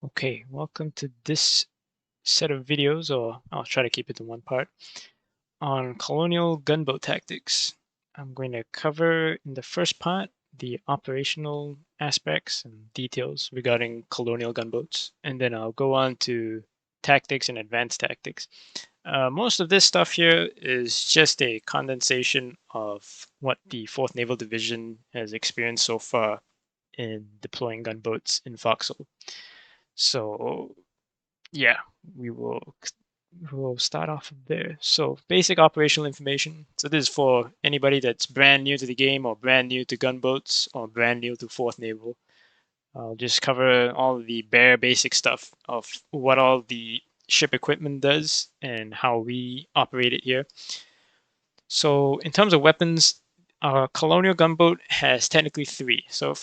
Okay, welcome to this set of videos, or I'll try to keep it to one part, on colonial gunboat tactics. I'm going to cover in the first part the operational aspects and details regarding colonial gunboats, and then I'll go on to tactics and advanced tactics. Most of this stuff here is just a condensation of what the 4th Naval Division has experienced so far in deploying gunboats in Foxhole. So yeah, we will we'll start off there. So basic operational information. So this is for anybody that's brand new to the game or brand new to gunboats or brand new to 4th Naval. I'll just cover all the bare basic stuff of what all the ship equipment does and how we operate it here. So in terms of weapons, our colonial gunboat has technically three. So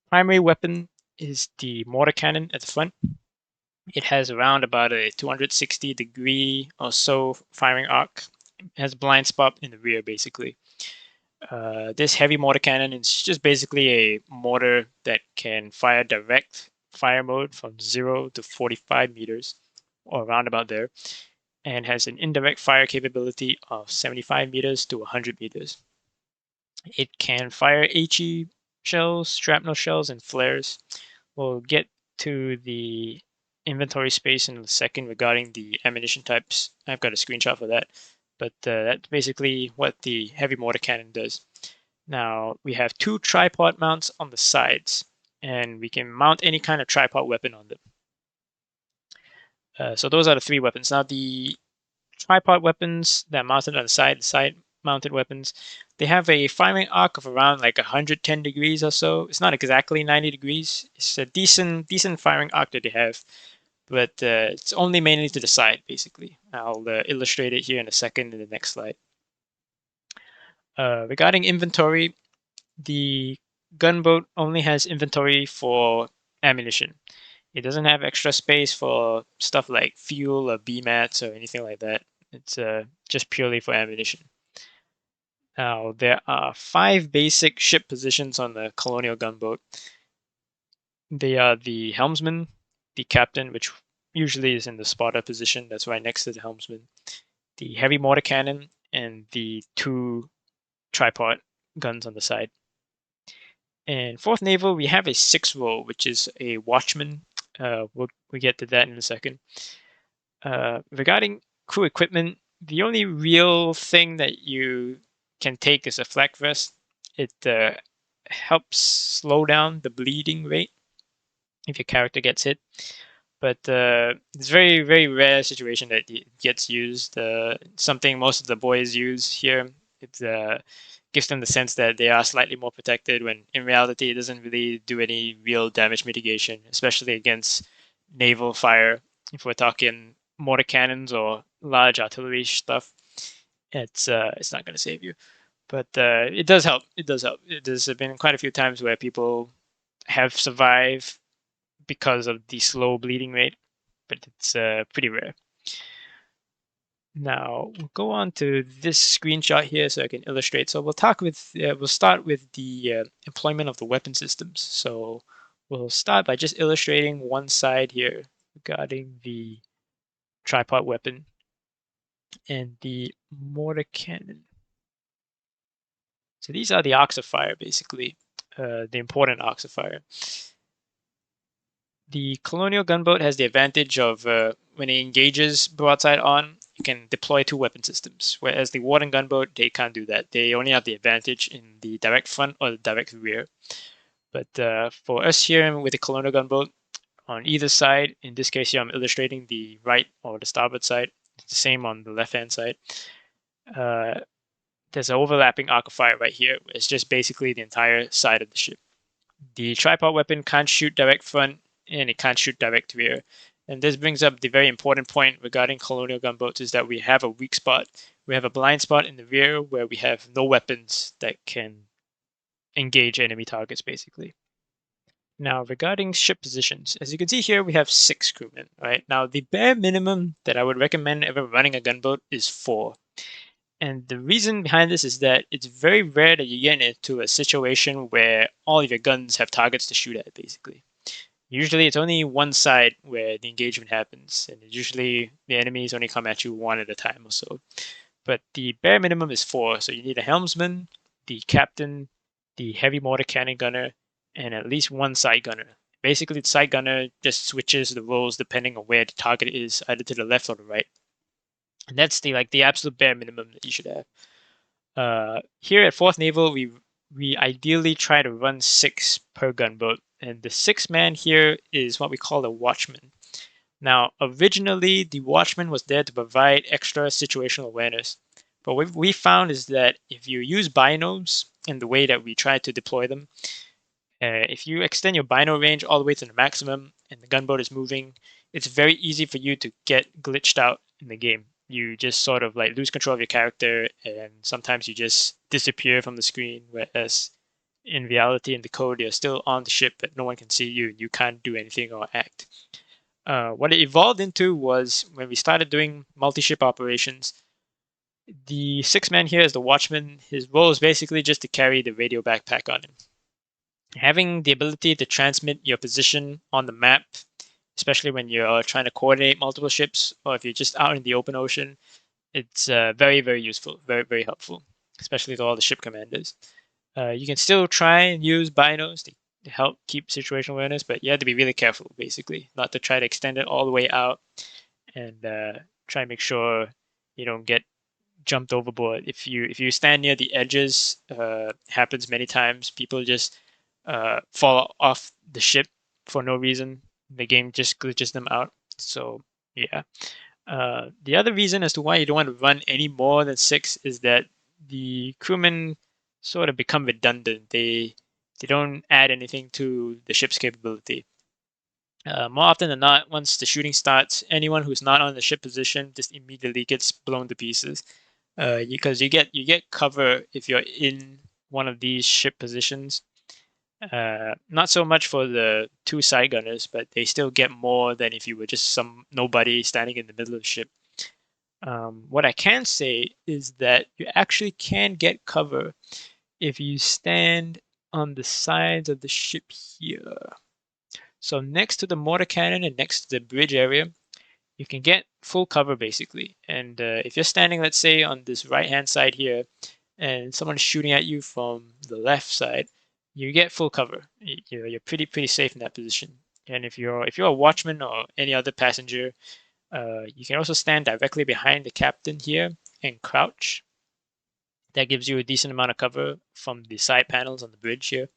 primary weapon is the mortar cannon at the front. It has around about a 260-degree or so firing arc. It has a blind spot in the rear, basically. This heavy mortar cannon is just basically a mortar that can fire direct fire mode from 0 to 45 meters, or around about there, and has an indirect fire capability of 75 meters to 100 meters. It can fire HE shells, shrapnel shells, and flares. We'll get to the inventory space in a second regarding the ammunition types. I've got a screenshot for that, but that's basically what the heavy mortar cannon does. Now we have two tripod mounts on the sides, and we can mount any kind of tripod weapon on them. So those are the three weapons. Now the tripod weapons that are mounted on the side mounted weapons, they have a firing arc of around like 110 degrees or so. It's not exactly 90 degrees. It's a decent firing arc that they have, but it's only mainly to the side, basically. I'll illustrate it here in a second in the next slide. Regarding inventory, the gunboat only has inventory for ammunition. It doesn't have extra space for stuff like fuel or BMATs or anything like that. It's just purely for ammunition. Now, there are 5 basic ship positions on the Colonial gunboat. They are the helmsman, the captain, which usually is in the spotter position, that's right next to the helmsman, the heavy mortar cannon, and the 2 tripod guns on the side. In 4th Naval, we have a 6th role, which is a watchman. We'll get to that in a second. Regarding crew equipment, the only real thing that you can take is a flak vest. It helps slow down the bleeding rate if your character gets hit. But it's very, very rare situation that it gets used. Something most of the boys use here. It gives them the sense that they are slightly more protected, when in reality it doesn't really do any real damage mitigation, especially against naval fire. If we're talking mortar cannons or large artillery stuff, it's not going to save you. But it does help. It does help. There's been quite a few times where people have survived because of the slow bleeding rate, but it's pretty rare. Now we'll go on to this screenshot here so I can illustrate. So we'll start with the employment of the weapon systems. So we'll start by just illustrating one side here regarding the tripod weapon and the mortar cannon. So these are the arcs of fire, basically, the important arcs of fire. The Colonial gunboat has the advantage of when it engages broadside on, you can deploy 2 weapon systems, whereas the Warden gunboat, they can't do that. They only have the advantage in the direct front or the direct rear. But for us here with the Colonial gunboat, on either side, in this case here I'm illustrating the right or the starboard side, it's the same on the left-hand side. There's an overlapping arc of fire right here. It's just basically the entire side of the ship. The tripod weapon can't shoot direct front, and it can't shoot direct rear. And this brings up the very important point regarding colonial gunboats, is that we have a weak spot. We have a blind spot in the rear where we have no weapons that can engage enemy targets, basically. Now, regarding ship positions, as you can see here, we have 6 crewmen, right? Now, the bare minimum that I would recommend ever running a gunboat is 4. And the reason behind this is that it's very rare that you get into a situation where all of your guns have targets to shoot at, basically. Usually it's only one side where the engagement happens, and usually the enemies only come at you one at a time or so. But the bare minimum is 4, so you need a helmsman, the captain, the heavy mortar cannon gunner, and at least one side gunner. Basically, the side gunner just switches the roles depending on where the target is, either to the left or the right. And that's the absolute bare minimum that you should have. Here at 4th Naval, we ideally try to run 6 per gunboat, and the 6th man here is what we call a watchman. Now, originally, the watchman was there to provide extra situational awareness, but what we found is that if you use binos in the way that we try to deploy them, if you extend your bino range all the way to the maximum and the gunboat is moving, it's very easy for you to get glitched out in the game. You just sort of like lose control of your character, and sometimes you just disappear from the screen. Whereas in reality, in the code, you're still on the ship, but no one can see you, and you can't do anything or act. What it evolved into was when we started doing multi-ship operations. The 6th man here is the watchman. His role is basically just to carry the radio backpack on him. Having the ability to transmit your position on the map, especially when you're trying to coordinate multiple ships, or if you're just out in the open ocean, it's very, very useful, very, very helpful, especially to all the ship commanders. You can still try and use binos to help keep situational awareness, but you have to be really careful, basically, not to try to extend it all the way out and try and make sure you don't get jumped overboard. If you stand near the edges, happens many times. People just fall off the ship for no reason. The game just glitches them out. So yeah. The other reason as to why you don't want to run any more than 6 is that the crewmen sort of become redundant. They don't add anything to the ship's capability. More often than not, once the shooting starts, anyone who's not on the ship position just immediately gets blown to pieces. Because you get cover if you're in one of these ship positions. Not so much for the 2 side gunners, but they still get more than if you were just some nobody standing in the middle of the ship. What I can say is that you actually can get cover if you stand on the sides of the ship here. So next to the mortar cannon and next to the bridge area, you can get full cover basically. And if you're standing, let's say, on this right-hand side here, and someone's shooting at you from the left side, you get full cover. You're pretty safe in that position. And if you're a watchman or any other passenger, you can also stand directly behind the captain here and crouch. That gives you a decent amount of cover from the side panels on the bridge here.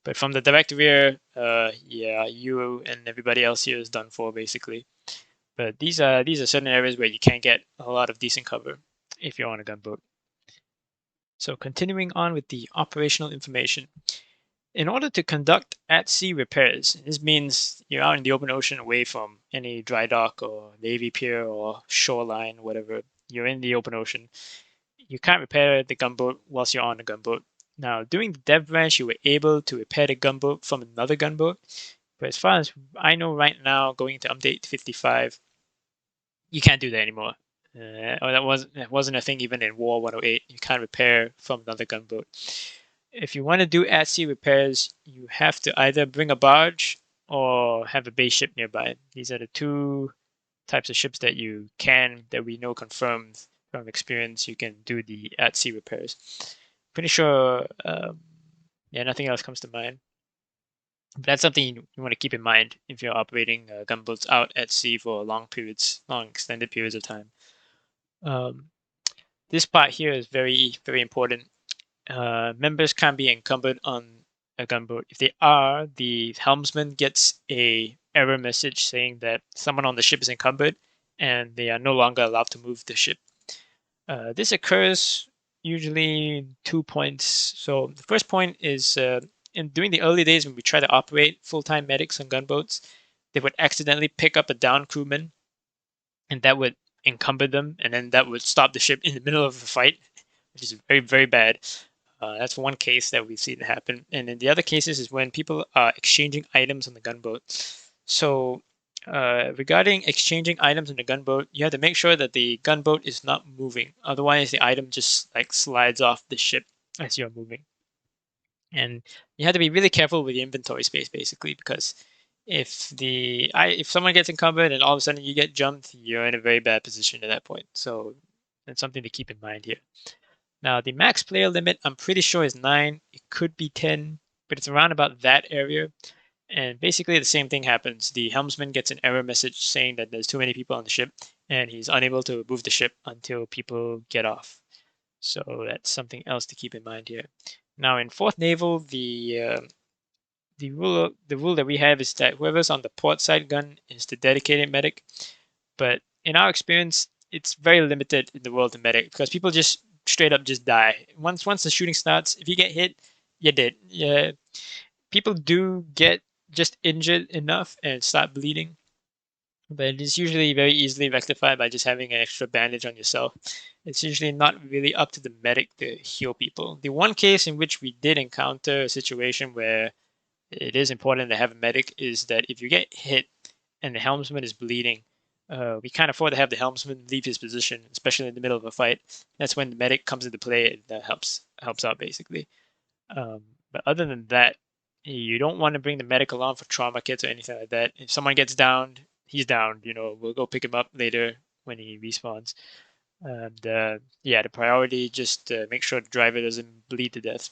But from the direct rear, yeah, you and everybody else here is done for basically. But these are certain areas where you can get a lot of decent cover if you're on a gunboat. So continuing on with the operational information. In order to conduct at-sea repairs, this means you're out in the open ocean away from any dry dock or navy pier or shoreline, whatever. You're in the open ocean. You can't repair the gunboat whilst you're on a gunboat. Now, during the dev branch, you were able to repair the gunboat from another gunboat. But as far as I know right now, going into update 55, you can't do that anymore. Or that wasn't a thing even in War 108. You can't repair from another gunboat. If you want to do at-sea repairs, you have to either bring a barge or have a base ship nearby. These are the 2 types of ships that we know confirmed from experience you can do the at-sea repairs. Pretty sure, yeah, nothing else comes to mind. But that's something you want to keep in mind if you're operating gunboats out at sea for long extended periods of time. This part here is very, very important. Members can't be encumbered on a gunboat. If they are, the helmsman gets a error message saying that someone on the ship is encumbered and they are no longer allowed to move the ship. This occurs usually 2 points. So the first point is during the early days when we try to operate full-time medics on gunboats, they would accidentally pick up a down crewman, and that would encumber them, and then that would stop the ship in the middle of a fight, which is very, very bad. That's one case that we've seen happen. And in the other cases is when people are exchanging items on the gunboat. So regarding exchanging items on the gunboat, you have to make sure that the gunboat is not moving. Otherwise, the item just like slides off the ship as you're moving. And you have to be really careful with the inventory space, basically, because If someone gets encumbered and all of a sudden you get jumped, you're in a very bad position at that point. So that's something to keep in mind here. Now the max player limit, I'm pretty sure is 9. It could be 10, but it's around about that area. And basically the same thing happens. The helmsman gets an error message saying that there's too many people on the ship, and he's unable to move the ship until people get off. So that's something else to keep in mind here. Now in Fourth Naval, the rule that we have is that whoever's on the port side gun is the dedicated medic. But in our experience, it's very limited in the world of medic because people just straight up just die. Once the shooting starts, if you get hit, you're dead. Yeah, people do get just injured enough and start bleeding, but it is usually very easily rectified by just having an extra bandage on yourself. It's usually not really up to the medic to heal people. The one case in which we did encounter a situation where it is important to have a medic is that if you get hit and the helmsman is bleeding, we can't afford to have the helmsman leave his position, especially in the middle of a fight. That's when the medic comes into play and that helps out basically. Um, but other than that, you don't want to bring the medic along for trauma kits or anything like that. If someone gets downed, he's downed. We'll go pick him up later when he respawns. And yeah, the priority just make sure the driver doesn't bleed to death.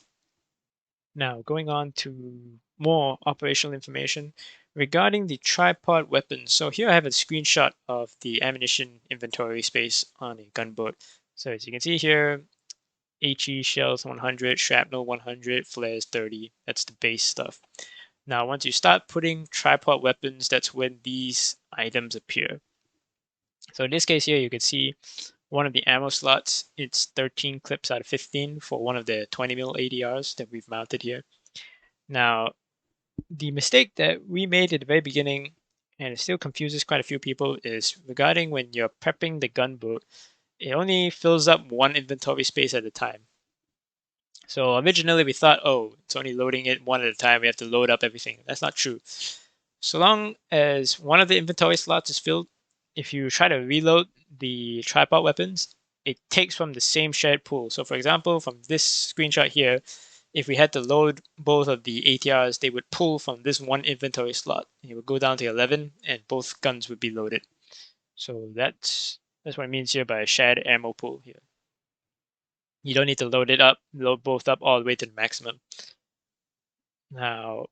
Now, going on to more operational information regarding the tripod weapons. So here I have a screenshot of the ammunition inventory space on a gunboat. So as you can see here, HE shells 100, shrapnel 100, flares 30. That's the base stuff. Now, once you start putting tripod weapons, that's when these items appear. So in this case here, you can see one of the ammo slots. It's 13 clips out of 15 for one of the 20 mil ADRs that we've mounted here. Now, the mistake that we made at the very beginning, and it still confuses quite a few people, is regarding when you're prepping the gunboat, it only fills up one inventory space at a time. So originally we thought, oh, it's only loading it one at a time. We have to load up everything. That's not true. So long as one of the inventory slots is filled, if you try to reload the tripod weapons, it takes from the same shared pool. So for example, from this screenshot here, if we had to load both of the ATRs, they would pull from this one inventory slot. It would go down to 11, and both guns would be loaded. So that's what it means here by a shared ammo pool here. You don't need to load both up all the way to the maximum. Now,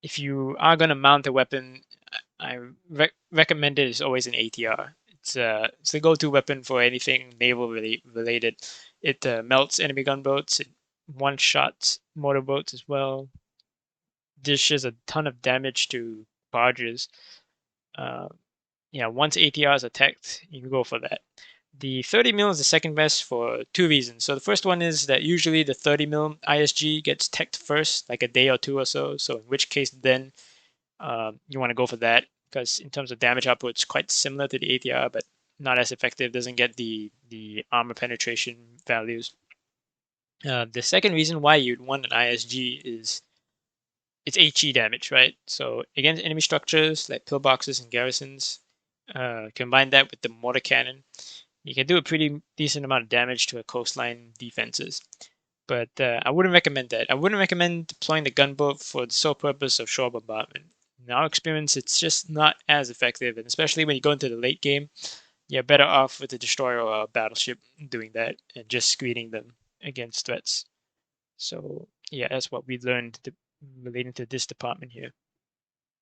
if you are going to mount a weapon, I recommend it is always an ATR. It's the go-to weapon for anything naval related. It melts enemy gunboats. It one-shots motorboats as well. Dishes a ton of damage to barges. Yeah, once ATR is attacked, you can go for that. The 30 mil is the second best for two reasons. So the first one is that usually the 30 mil ISG gets teched first, like a day or two or so. So in which case then you want to go for that because in terms of damage output, it's quite similar to the ATR, but not as effective. Doesn't get the armor penetration values. The second reason why you'd want an ISG is it's HE damage, right? So against enemy structures like pillboxes and garrisons, combine that with the mortar cannon, you can do a pretty decent amount of damage to a coastline defenses. But I wouldn't recommend that. I wouldn't recommend deploying the gunboat for the sole purpose of shore bombardment. In our experience, it's just not as effective, and especially when you go into the late game, you're better off with a destroyer or a battleship doing that and just screening them against threats. So yeah, that's what we learned relating to this department here.